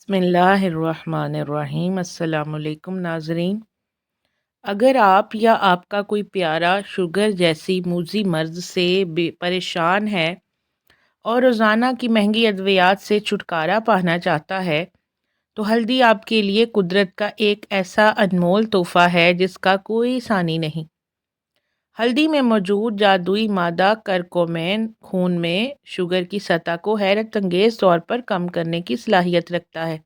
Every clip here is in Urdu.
بسم اللہ الرحمن الرحیم۔ السلام علیکم ناظرین، اگر آپ یا آپ کا کوئی پیارا شوگر جیسی موذی مرض سے پریشان ہے اور روزانہ کی مہنگی ادویات سے چھٹکارا پانا چاہتا ہے تو ہلدی آپ کے لیے قدرت کا ایک ایسا انمول تحفہ ہے جس کا کوئی ثانی نہیں۔ ہلدی میں موجود جادوئی مادہ کرکومین خون میں شوگر کی سطح کو حیرت انگیز طور پر کم کرنے کی صلاحیت رکھتا ہے،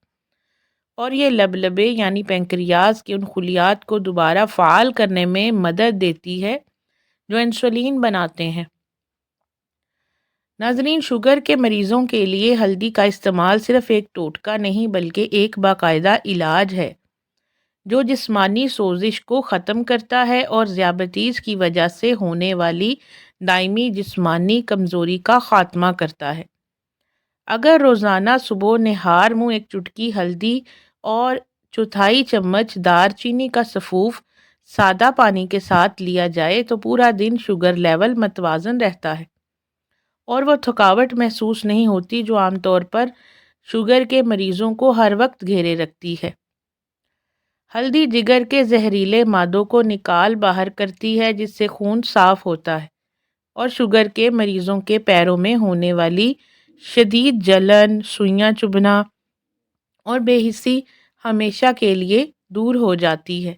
اور یہ لبلبے یعنی پینکریاز کے ان خلیات کو دوبارہ فعال کرنے میں مدد دیتی ہے جو انسولین بناتے ہیں۔ ناظرین، شوگر کے مریضوں کے لیے ہلدی کا استعمال صرف ایک ٹوٹکا نہیں بلکہ ایک باقاعدہ علاج ہے جو جسمانی سوزش کو ختم کرتا ہے اور ذیابیطس کی وجہ سے ہونے والی دائمی جسمانی کمزوری کا خاتمہ کرتا ہے۔ اگر روزانہ صبح نہار منہ ایک چٹکی ہلدی اور چوتھائی چمچ دار چینی کا سفوف سادہ پانی کے ساتھ لیا جائے تو پورا دن شوگر لیول متوازن رہتا ہے اور وہ تھکاوٹ محسوس نہیں ہوتی جو عام طور پر شوگر کے مریضوں کو ہر وقت گھیرے رکھتی ہے۔ ہلدی جگر کے زہریلے مادوں کو نکال باہر کرتی ہے جس سے خون صاف ہوتا ہے اور شوگر کے مریضوں کے پیروں میں ہونے والی شدید جلن، سوئیاں چبھنا اور بے حسی ہمیشہ کے لیے دور ہو جاتی ہے۔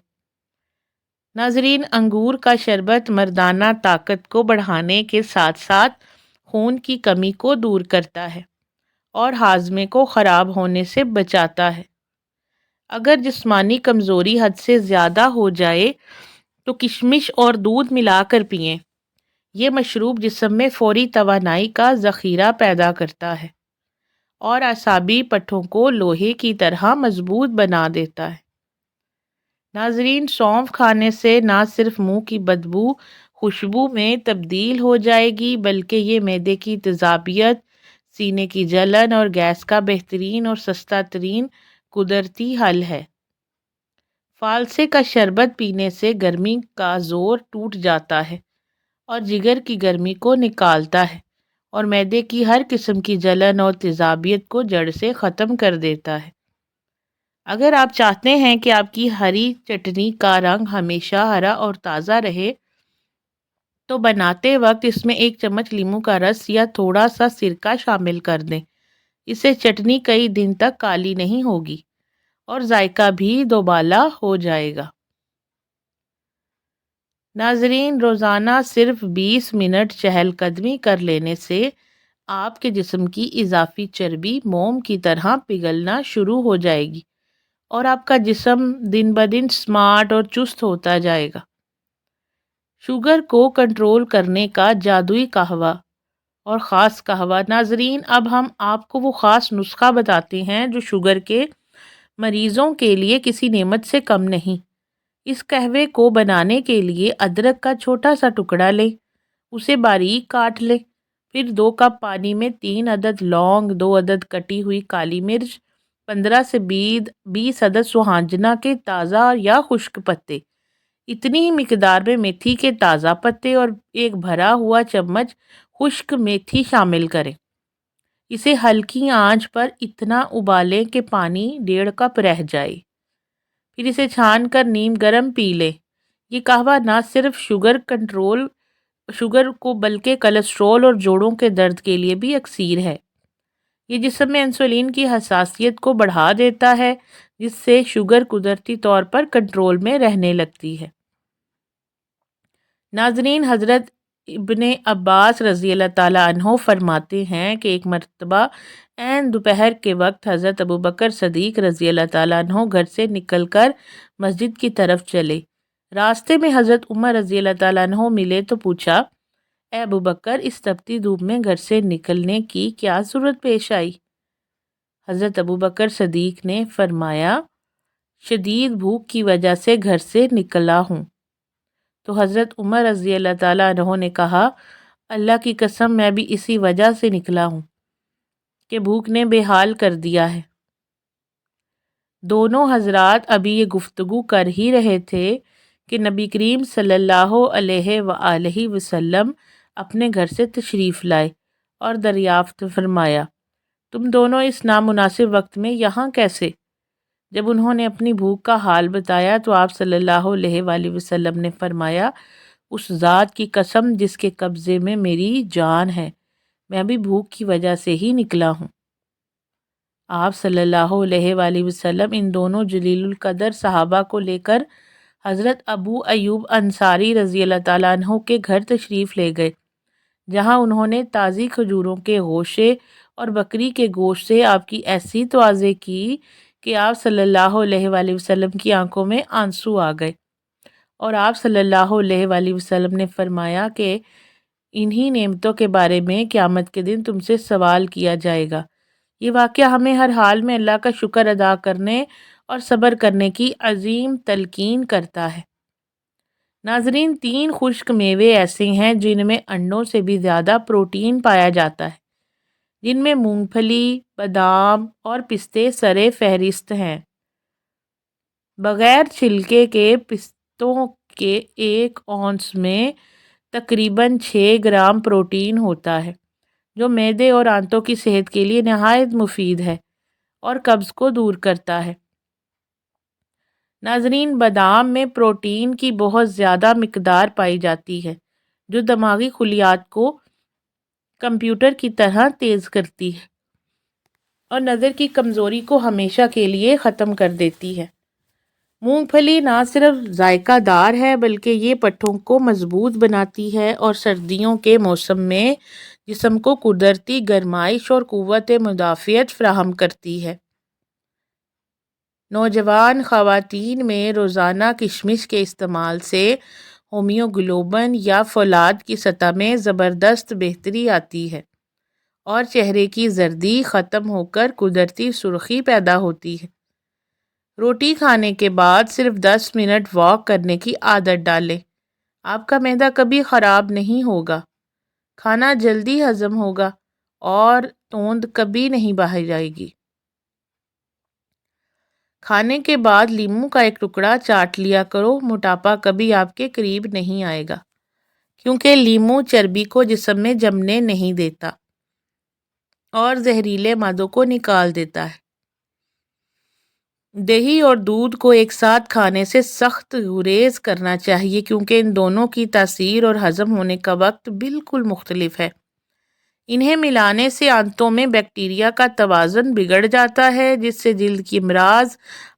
ناظرین، انگور کا شربت مردانہ طاقت کو بڑھانے کے ساتھ ساتھ خون کی کمی کو دور کرتا ہے اور ہاضمے کو خراب ہونے سے بچاتا ہے۔ اگر جسمانی کمزوری حد سے زیادہ ہو جائے تو کشمش اور دودھ ملا کر پئیں۔ یہ مشروب جسم میں فوری توانائی کا ذخیرہ پیدا کرتا ہے اور اعصابی پٹھوں کو لوہے کی طرح مضبوط بنا دیتا ہے۔ ناظرین، سونف کھانے سے نہ صرف منہ کی بدبو خوشبو میں تبدیل ہو جائے گی بلکہ یہ معدے کی تیزابیت، سینے کی جلن اور گیس کا بہترین اور سستا ترین قدرتی حل ہے۔ فالسے کا شربت پینے سے گرمی کا زور ٹوٹ جاتا ہے اور جگر کی گرمی کو نکالتا ہے اور معدے کی ہر قسم کی جلن اور تیزابیت کو جڑ سے ختم کر دیتا ہے۔ اگر آپ چاہتے ہیں کہ آپ کی ہری چٹنی کا رنگ ہمیشہ ہرا اور تازہ رہے تو بناتے وقت اس میں 1 چمچ لیموں کا رس یا تھوڑا سا سرکہ شامل کر دیں۔ اس سے چٹنی کئی دن تک کالی نہیں ہوگی اور ذائقہ بھی دوبالا ہو جائے گا۔ ناظرین، روزانہ صرف 20 منٹ چہل قدمی کر لینے سے آپ کے جسم کی اضافی چربی موم کی طرح پگھلنا شروع ہو جائے گی اور آپ کا جسم دن بدن سمارٹ اور چست ہوتا جائے گا۔ شوگر کو کنٹرول کرنے کا جادوئی قہوہ اور خاص قہوہ۔ ناظرین، اب ہم آپ کو وہ خاص نسخہ بتاتے ہیں جو شوگر کے مریضوں کے لیے کسی نعمت سے کم نہیں۔ اس قہوے کو بنانے کے لیے ادرک کا چھوٹا سا ٹکڑا لیں، اسے باریک کاٹ لیں، پھر 2 کپ پانی میں 3 عدد لونگ، 2 عدد کٹی ہوئی کالی مرچ، 15 سے 20 عدد سوہانجنا کے تازہ یا خشک پتے، اتنی ہی مقدار میں میتھی کے تازہ پتے اور 1 بھرا ہوا چمچ خشک میتھی شامل کریں۔ اسے ہلکی آنچ پر اتنا ابالیں کہ پانی 1.5 کپ رہ جائے، پھر اسے چھان کر نیم گرم پی لیں۔ یہ قہوہ نہ صرف شوگر کو بلکہ کولیسٹرول اور جوڑوں کے درد کے لیے بھی اکسیر ہے۔ یہ جسم میں انسولین کی حساسیت کو بڑھا دیتا ہے جس سے شوگر قدرتی طور پر کنٹرول میں رہنے لگتی ہے۔ ناظرین، حضرت ابن عباس رضی اللہ تعالیٰ عنہ فرماتے ہیں کہ ایک مرتبہ عین دوپہر کے وقت حضرت ابوبکر صدیق رضی اللہ تعالیٰ عنہ گھر سے نکل کر مسجد کی طرف چلے۔ راستے میں حضرت عمر رضی اللہ تعالیٰ عنہ ملے تو پوچھا، اے ابوبکر، اس تپتی دھوپ میں گھر سے نکلنے کی کیا ضرورت پیش آئی؟ حضرت ابوبکر صدیق نے فرمایا، شدید بھوک کی وجہ سے گھر سے نکلا ہوں۔ تو حضرت عمر رضی اللہ تعالیٰ عنہ نے کہا، اللہ کی قسم میں بھی اسی وجہ سے نکلا ہوں کہ بھوک نے بے حال کر دیا ہے۔ دونوں حضرات ابھی یہ گفتگو کر ہی رہے تھے کہ نبی کریم صلی اللہ علیہ وآلہ وسلم اپنے گھر سے تشریف لائے اور دریافت فرمایا تم دونوں اس نامناسب وقت میں یہاں کیسے؟ جب انہوں نے اپنی بھوک کا حال بتایا تو آپ صلی اللہ علیہ وآلہ وسلم نے فرمایا، اس ذات کی قسم جس کے قبضے میں میری جان ہے، میں ابھی بھوک کی وجہ سے ہی نکلا ہوں۔ آپ صلی اللہ علیہ وآلہ وسلم ان دونوں جلیل القدر صحابہ کو لے کر حضرت ابو ایوب انصاری رضی اللہ تعالیٰ عنہ کے گھر تشریف لے گئے، جہاں انہوں نے تازی کھجوروں کے گوشے اور بکری کے گوشت سے آپ کی ایسی توازے کی کہ آپ صلی اللہ علیہ وآلہ وسلم کی آنکھوں میں آنسو آ گئے، اور آپ صلی اللہ علیہ وآلہ وسلم نے فرمایا کہ انہی نعمتوں کے بارے میں قیامت کے دن تم سے سوال کیا جائے گا۔ یہ واقعہ ہمیں ہر حال میں اللہ کا شکر ادا کرنے اور صبر کرنے کی عظیم تلقین کرتا ہے۔ ناظرین، 3 خشک میوے ایسے ہیں جن میں انڈوں سے بھی زیادہ پروٹین پایا جاتا ہے، جن میں مونگ پھلی، بادام اور پستے سرِ فہرست ہیں۔ بغیر چھلکے کے پستوں کے 1 اونس میں تقریباً 6 گرام پروٹین ہوتا ہے، جو معدے اور آنتوں کی صحت کے لیے نہایت مفید ہے اور قبض کو دور کرتا ہے۔ ناظرین، بادام میں پروٹین کی بہت زیادہ مقدار پائی جاتی ہے، جو دماغی خلیات کو کمپیوٹر کی طرح تیز کرتی ہے اور نظر کی کمزوری کو ہمیشہ کے لیے ختم کر دیتی ہے۔ مونگ پھلی نہ صرف ذائقہ دار ہے بلکہ یہ پٹھوں کو مضبوط بناتی ہے اور سردیوں کے موسم میں جسم کو قدرتی گرمائش اور قوت مدافعت فراہم کرتی ہے۔ نوجوان خواتین میں روزانہ کشمش کے استعمال سے ہیموگلوبن یا فولاد کی سطح میں زبردست بہتری آتی ہے اور چہرے کی زردی ختم ہو کر قدرتی سرخی پیدا ہوتی ہے۔ روٹی کھانے کے بعد صرف 10 منٹ واک کرنے کی عادت ڈالیں۔ آپ کا معدہ کبھی خراب نہیں ہوگا، کھانا جلدی ہضم ہوگا اور توند کبھی نہیں بہہ جائے گی۔ کھانے کے بعد لیموں کا ایک ٹکڑا چاٹ لیا کرو، موٹاپا کبھی آپ کے قریب نہیں آئے گا، کیونکہ لیموں چربی کو جسم میں جمنے نہیں دیتا اور زہریلے مادوں کو نکال دیتا ہے۔ دہی اور دودھ کو ایک ساتھ کھانے سے سخت گریز کرنا چاہیے، کیونکہ ان دونوں کی تاثیر اور ہضم ہونے کا وقت بالکل مختلف ہے۔ انہیں ملانے سے آنتوں میں بیکٹیریا کا توازن بگڑ جاتا ہے، جس سے جلد کی امراض،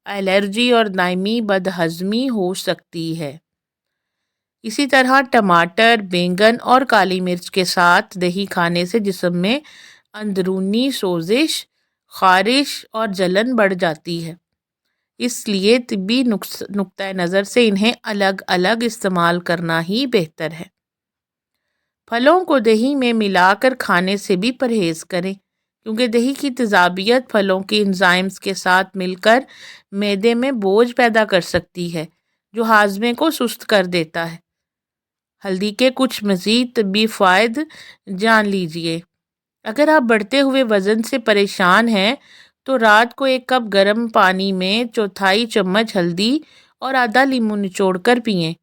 الرجی اور دائمی بدہضمی ہو سکتی ہے۔ اسی طرح ٹماٹر، بینگن اور کالی مرچ کے ساتھ دہی کھانے سے جسم میں اندرونی سوزش، خارش اور جلن بڑھ جاتی ہے۔ اس لیے طبی نقطہ نظر سے انہیں الگ الگ استعمال کرنا ہی بہتر ہے۔ پھلوں کو دہی میں ملا کر کھانے سے بھی پرہیز کریں، کیونکہ دہی کی تیزابیت پھلوں کی انزائمز کے ساتھ مل کر معدے میں بوجھ پیدا کر سکتی ہے، جو ہاضمے کو سست کر دیتا ہے۔ ہلدی کے کچھ مزید طبی فوائد جان لیجئے۔ اگر آپ بڑھتے ہوئے وزن سے پریشان ہیں تو رات کو 1 کپ گرم پانی میں 1/4 چمچ ہلدی اور آدھا لیموں نچوڑ کر پئیں۔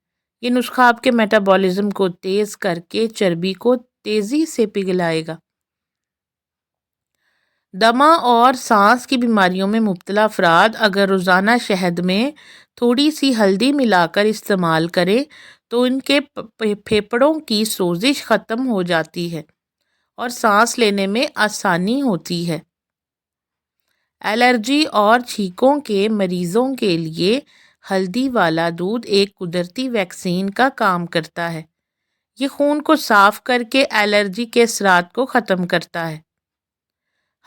یہ نسخہ آپ کے میٹابولزم کو تیز کر کے چربی کو تیزی سے پگھلائے گا۔ دمہ اور سانس کی بیماریوں میں مبتلا افراد اگر روزانہ شہد میں تھوڑی سی ہلدی ملا کر استعمال کریں تو ان کے پھیپھڑوں کی سوزش ختم ہو جاتی ہے اور سانس لینے میں آسانی ہوتی ہے۔ الرجی اور چھینکوں کے مریضوں کے لیے ہلدی والا دودھ ایک قدرتی ویکسین کا کام کرتا ہے۔ یہ خون کو صاف کر کے الرجی کے اثرات کو ختم کرتا ہے۔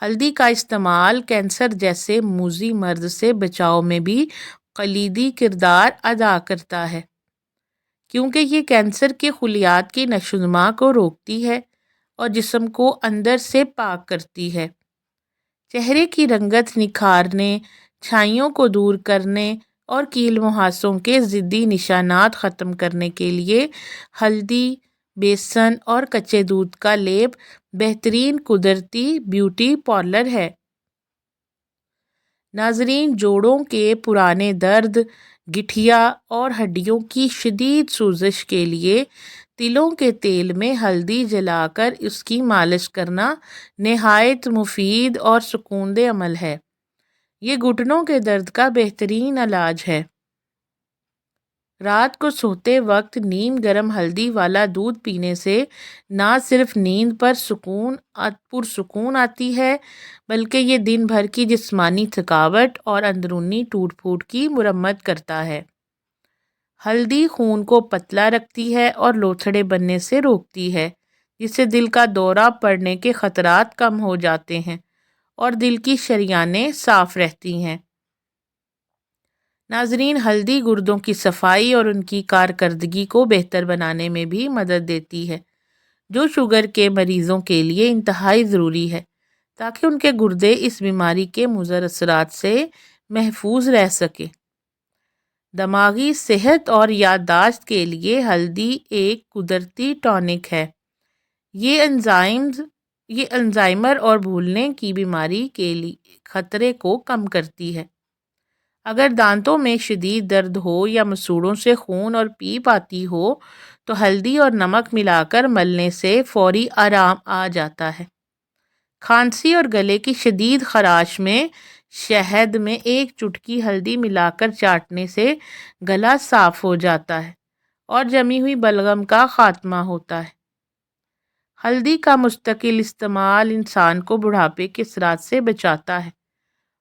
ہلدی کا استعمال کینسر جیسے موذی مرض سے بچاؤ میں بھی کلیدی کردار ادا کرتا ہے، کیونکہ یہ کینسر کے خلیات کی نشو و نما کو روکتی ہے اور جسم کو اندر سے پاک کرتی ہے۔ چہرے کی رنگت نکھارنے، چھائیوں کو دور کرنے اور کیل مہاسوں کے ضدی نشانات ختم کرنے کے لیے ہلدی، بیسن اور کچے دودھ کا لیپ بہترین قدرتی بیوٹی پارلر ہے۔ ناظرین، جوڑوں کے پرانے درد، گٹھیا اور ہڈیوں کی شدید سوزش کے لیے تلوں کے تیل میں ہلدی جلا کر اس کی مالش کرنا نہایت مفید اور سکون دہ عمل ہے۔ یہ گھٹنوں کے درد کا بہترین علاج ہے۔ رات کو سوتے وقت نیم گرم ہلدی والا دودھ پینے سے نہ صرف نیند پرسکون آتی ہے بلکہ یہ دن بھر کی جسمانی تھکاوٹ اور اندرونی ٹوٹ پھوٹ کی مرمت کرتا ہے۔ ہلدی خون کو پتلا رکھتی ہے اور لوتھڑے بننے سے روکتی ہے، جس سے دل کا دورہ پڑنے کے خطرات کم ہو جاتے ہیں اور دل کی شریانیں صاف رہتی ہیں۔ ناظرین، ہلدی گردوں کی صفائی اور ان کی کارکردگی کو بہتر بنانے میں بھی مدد دیتی ہے، جو شوگر کے مریضوں کے لیے انتہائی ضروری ہے تاکہ ان کے گردے اس بیماری کے مضر اثرات سے محفوظ رہ سکیں۔ دماغی صحت اور یادداشت کے لیے ہلدی ایک قدرتی ٹونک ہے۔ یہ الزائمر اور بھولنے کی بیماری کے خطرے کو کم کرتی ہے۔ اگر دانتوں میں شدید درد ہو یا مسوڑھوں سے خون اور پیپ آتی ہو تو ہلدی اور نمک ملا کر ملنے سے فوری آرام آ جاتا ہے۔ کھانسی اور گلے کی شدید خراش میں شہد میں ایک چٹکی ہلدی ملا کر چاٹنے سے گلا صاف ہو جاتا ہے اور جمی ہوئی بلغم کا خاتمہ ہوتا ہے۔ ہلدی کا مستقل استعمال انسان کو بڑھاپے کے اثرات سے بچاتا ہے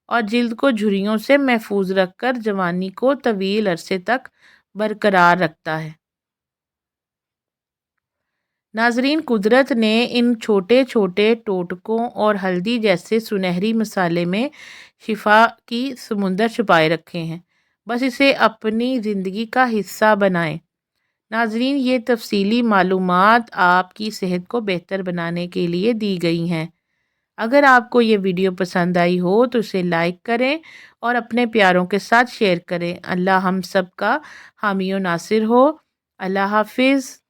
اور جلد کو جھریوں سے محفوظ رکھ کر جوانی کو طویل عرصے تک برقرار رکھتا ہے۔ ناظرین، قدرت نے ان چھوٹے چھوٹے ٹوٹکوں اور ہلدی جیسے سنہری مسالے میں شفا کی سمندر چھپائے رکھے ہیں، بس اسے اپنی زندگی کا حصہ بنائیں۔ ناظرین، یہ تفصیلی معلومات آپ کی صحت کو بہتر بنانے کے لیے دی گئی ہیں۔ اگر آپ کو یہ ویڈیو پسند آئی ہو تو اسے لائک کریں اور اپنے پیاروں کے ساتھ شیئر کریں۔ اللہ ہم سب کا حامی و ناصر ہو۔ اللہ حافظ۔